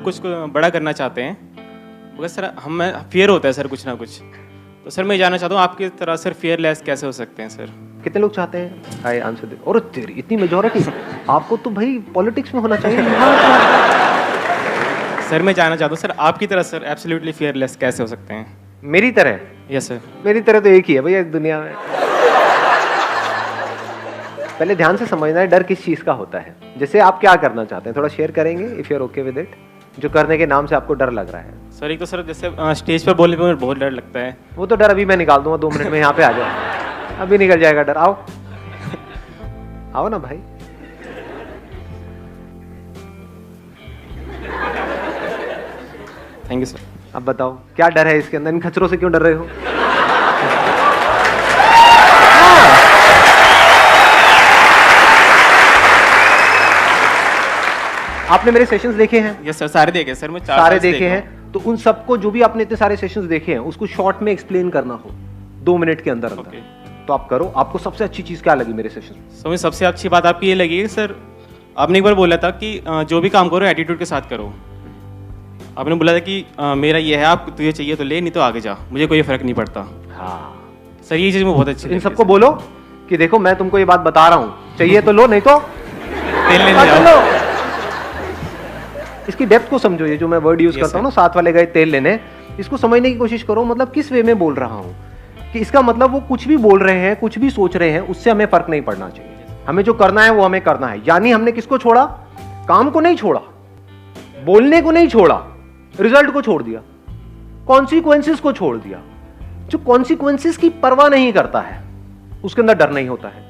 कुछ बड़ा करना चाहते हैं, मगर सर हमें फियर होता है सर कुछ ना कुछ। तो सर मैं जानना चाहता हूँ आपकी तरह सर फियरलेस कैसे हो सकते हैं सर? कितने लोग चाहते हैं? आई आंसर दे। और तेरी इतनी मेजॉरिटी, आपको तो भाई पॉलिटिक्स में होना चाहिए। सर मैं जानना चाहता हूँ सर आपकी तरह सर एब्सोल्युटली फियरलेस कैसे हो सकते हैं? मेरी तरह? Yes sir. मेरी तरह तो एक ही है भैया इस दुनिया में। पहले ध्यान से समझना है डर किस चीज का होता है। जैसे आप क्या करना चाहते हैं, थोड़ा शेयर करेंगे if you are okay with it, जो करने के नाम से आपको डर लग रहा है। सर एक तो सर जैसे स्टेज पर बोलने पर मुझे बहुत डर लगता है। वो तो डर अभी मैं निकाल दूंगा, 2 मिनट में यहाँ पे आ जाओ, अभी निकल जाएगा डर। आओ आओ ना भाई। Thank you sir. अब बताओ क्या डर है इसके अंदर? इन खचरों से क्यों डर रहे हो? आपने मेरे सेशंस देखे हैं? यस सर, सारे देखे सर, मैं सारे देखे हैं। तो उन सबको, जो भी आपने इतने सारे सेशंस देखे हैं, उसको शॉर्ट में एक्सप्लेन करना हो 2 मिनट के अंदर अंदर, तो आप करो। आपको सबसे अच्छी चीज क्या लगी मेरे सेशन में? मुझे सबसे अच्छी बात आपकी ये लगी सर, आपने एक बार बोला था कि जो भी काम करो एटीट्यूड के साथ करो। आपने बोला था कि मेरा ये है, आप तुझे चाहिए तो ले, नहीं तो आगे जा, मुझे कोई फर्क नहीं पड़ता। हाँ सर ये चीज़ मुझे बहुत अच्छी। इन सबको बोलो कि देखो मैं तुमको ये बात बता रहा हूँ, चाहिए तो लो, नहीं तो तेल लेने जाओ। इसकी डेप्थ को समझो। ये जो मैं वर्ड यूज करता हूँ ना, साथ वाले गए तेल लेने, इसको समझने की कोशिश करो। मतलब किस वे में बोल रहा हूँ, कि इसका मतलब वो कुछ भी बोल रहे हैं, कुछ भी सोच रहे हैं, उससे हमें फर्क नहीं पड़ना चाहिए। हमें जो करना है वो हमें करना है। यानी हमने किसको छोड़ा? काम को नहीं छोड़ा, बोलने को नहीं छोड़ा, रिजल्ट को छोड़ दिया, कॉन्सिक्वेंसेस को छोड़ दिया। जो कॉन्सिक्वेंसेस की परवाह नहीं करता है उसके अंदर डर नहीं होता है।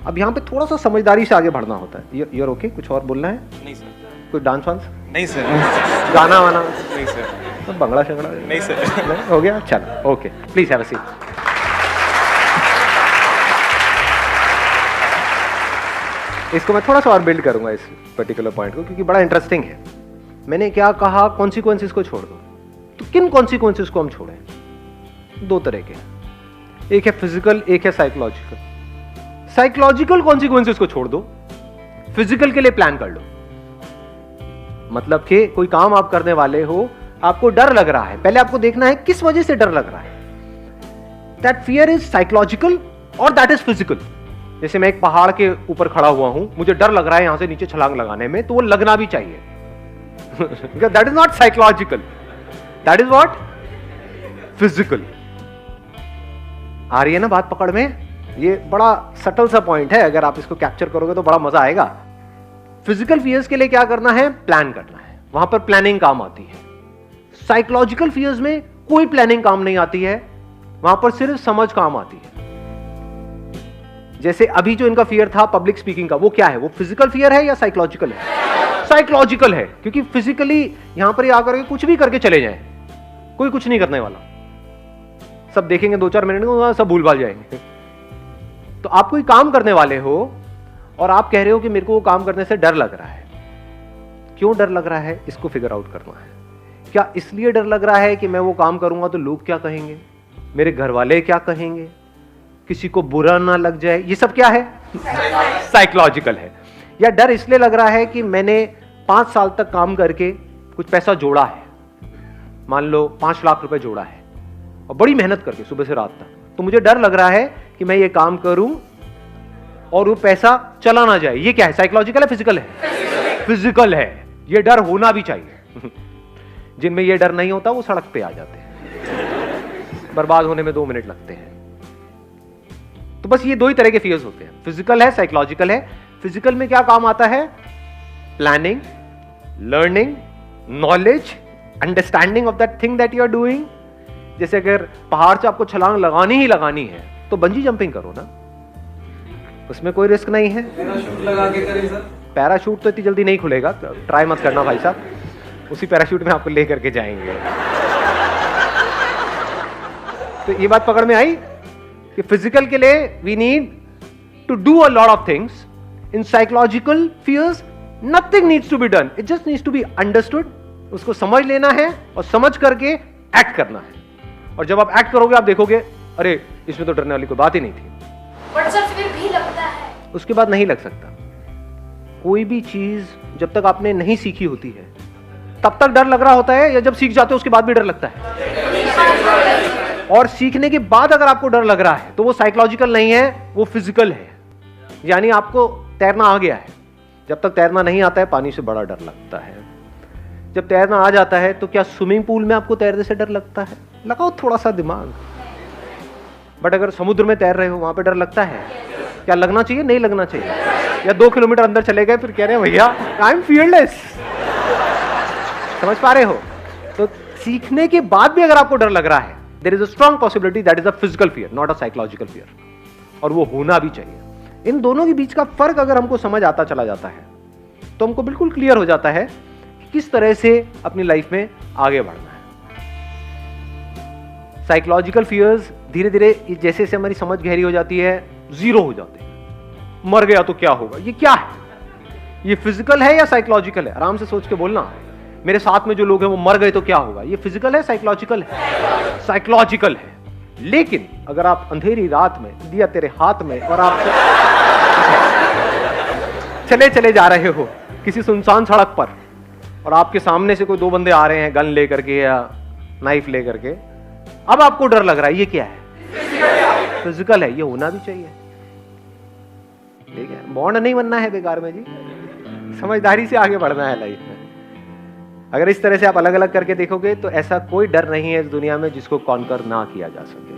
अब यहां पे थोड़ा सा समझदारी से आगे बढ़ना होता है। You are okay? कुछ और बोलना है? नहीं सर। कोई डांस वांस? नहीं सर। गाना वाना? नहीं सर। तो बंगड़ा शंगड़ा? नहीं सर। नहीं? हो गया, चलो okay, please have a seat. इसको मैं थोड़ा सा और बिल्ड करूंगा इस पर्टिकुलर पॉइंट को, क्योंकि बड़ा इंटरेस्टिंग है। मैंने क्या कहा? कॉन्सिक्वेंसेस को छोड़ दो। तो किन कॉन्सिक्वेंसेस को हम छोड़ें? 2 तरह के, एक है फिजिकल, एक है साइकोलॉजिकल। साइकोलॉजिकल कॉन्सिक्वेंसेस को छोड़ दो, फिजिकल के लिए प्लान कर लो। मतलब कि कोई काम आप करने वाले हो, आपको डर लग रहा है, पहले आपको देखना है किस वजह से डर लग रहा है। दैट फियर इज साइकोलॉजिकल और दैट इज फिजिकल। जैसे मैं एक पहाड़ के ऊपर खड़ा हुआ हूं, मुझे डर लग रहा है यहां से नीचे छलांग लगाने में, तो वो लगना भी चाहिए। That is not psychological, that is what? Physical. आ रही है ना बात पकड़ में? ये बड़ा सटल सा पॉइंट है, अगर आप इसको कैप्चर करोगे तो बड़ा मजा आएगा। फिजिकल फियर्स के लिए क्या करना है? प्लान करना है, वहां पर प्लानिंग काम आती है। साइकोलॉजिकल फियर्स में कोई प्लानिंग काम नहीं आती है, वहां पर सिर्फ समझ काम आती है। जैसे अभी जो इनका फियर था पब्लिक स्पीकिंग का, वो क्या है? वो फिजिकल फियर है या साइकोलॉजिकल है? साइकोलॉजिकल है, क्योंकि फिजिकली यहां पर आकर के कुछ भी करके चले जाएं, कोई कुछ नहीं करने वाला। सब देखेंगे 2-4 मिनट में, सब भूल भाल जाएंगे। तो आप कोई काम करने वाले हो और आप कह रहे हो कि मेरे को वो काम करने से डर लग रहा है। क्यों डर लग रहा है? इसको फिगर आउट करना है। क्या इसलिए डर लग रहा है कि मैं वो काम करूंगा तो लोग क्या कहेंगे, मेरे घर वाले क्या कहेंगे, किसी को बुरा ना लग जाए? ये सब क्या है? साइकोलॉजिकल है। या डर इसलिए लग रहा है कि मैंने 5 साल तक काम करके कुछ पैसा जोड़ा है, मान लो 5 लाख रुपए जोड़ा है, और बड़ी मेहनत करके सुबह से रात तक, तो मुझे डर लग रहा है कि मैं ये काम करूं और वो पैसा चला ना जाए। ये क्या है? साइकोलॉजिकल है, फिजिकल है? फिजिकल है। ये डर होना भी चाहिए। जिनमें ये डर नहीं होता वो सड़क पे आ जाते हैं, बर्बाद होने में 2 मिनट लगते हैं। तो बस ये 2 ही तरह के फियर्स होते हैं, फिजिकल है, साइकोलॉजिकल है। फिजिकल में क्या काम आता है? Planning, learning, knowledge, understanding of that thing that you are doing. जैसे अगर पहाड़ से आपको छलांग लगानी ही लगानी है तो बंजी जंपिंग करो ना, उसमें कोई रिस्क नहीं है। पैराशूट लगा के करें सर? पैराशूट तो इतनी जल्दी नहीं खुलेगा, ट्राई मत करना भाई साहब, उसी पैराशूट में आपको लेकर के जाएंगे। तो ये बात पकड़ में आई कि फिजिकल के लिए we need to do a lot of things. In psychological fears nothing needs to be done, it just needs to be understood. उसको समझ लेना है और समझ करके एक्ट करना है। और जब आप एक्ट करोगे आप देखोगे अरे इसमें तो डरने वाली कोई बात ही नहीं थी। बट सर फिर भी लगता है। उसके बाद नहीं लग सकता। कोई भी चीज जब तक आपने नहीं सीखी होती है तब तक डर लग रहा होता है या जब सीख जाते हो उसके बाद भी डर लगता है? और सीखने के बाद अगर आपको डर लग रहा है तो वो साइकोलॉजिकल नहीं है, वो फिजिकल है। यानी आपको तैरना आ गया है। जब तक तैरना नहीं आता है पानी से बड़ा डर लगता है। जब तैरना आ जाता है तो क्या स्विमिंग पूल में आपको तैरने से डर लगता है? लगाओ थोड़ा सा दिमाग। बट अगर समुद्र में तैर रहे हो वहां पे डर लगता है? क्या लगना चाहिए? नहीं लगना चाहिए। या 2 किलोमीटर अंदर चले गए फिर कह रहे हैं भैया आई एम फियरलेस। समझ पा रहे हो? तो सीखने के बाद भी अगर आपको डर लग रहा है, there is a strong possibility that is a physical fear, not a psychological fear, और वो होना भी चाहिए। इन दोनों के बीच का फर्क अगर हमको समझ आता चला जाता है तो हमको बिल्कुल क्लियर हो जाता है कि किस तरह से अपनी लाइफ में आगे बढ़ना है। साइकोलॉजिकल फियर्स धीरे धीरे जैसे जैसे हमारी समझ गहरी हो जाती है, जीरो हो जाते हैं। मर गया तो क्या होगा? ये क्या है? ये फिजिकल है या साइकोलॉजिकल है? आराम से सोच के बोलना। मेरे साथ में जो लोग हैं वो मर गए तो क्या होगा? ये फिजिकल है, साइकोलॉजिकल है? साइकोलॉजिकल है। लेकिन अगर आप अंधेरी रात में दिया तेरे हाथ में और आप चले चले जा रहे हो किसी सुनसान सड़क पर और आपके सामने से कोई 2 बंदे आ रहे हैं गन लेकर के या नाइफ लेकर के, अब आपको डर लग रहा है, ये क्या है? फिजिकल है। ये होना भी चाहिए, ठीक है? बॉन्ड नहीं बनना है बेकार में जी, समझदारी से आगे बढ़ना है लाइफ में। अगर इस तरह से आप अलग अलग करके देखोगे तो ऐसा कोई डर नहीं है इस दुनिया में जिसको कॉन्कर ना किया जा सके।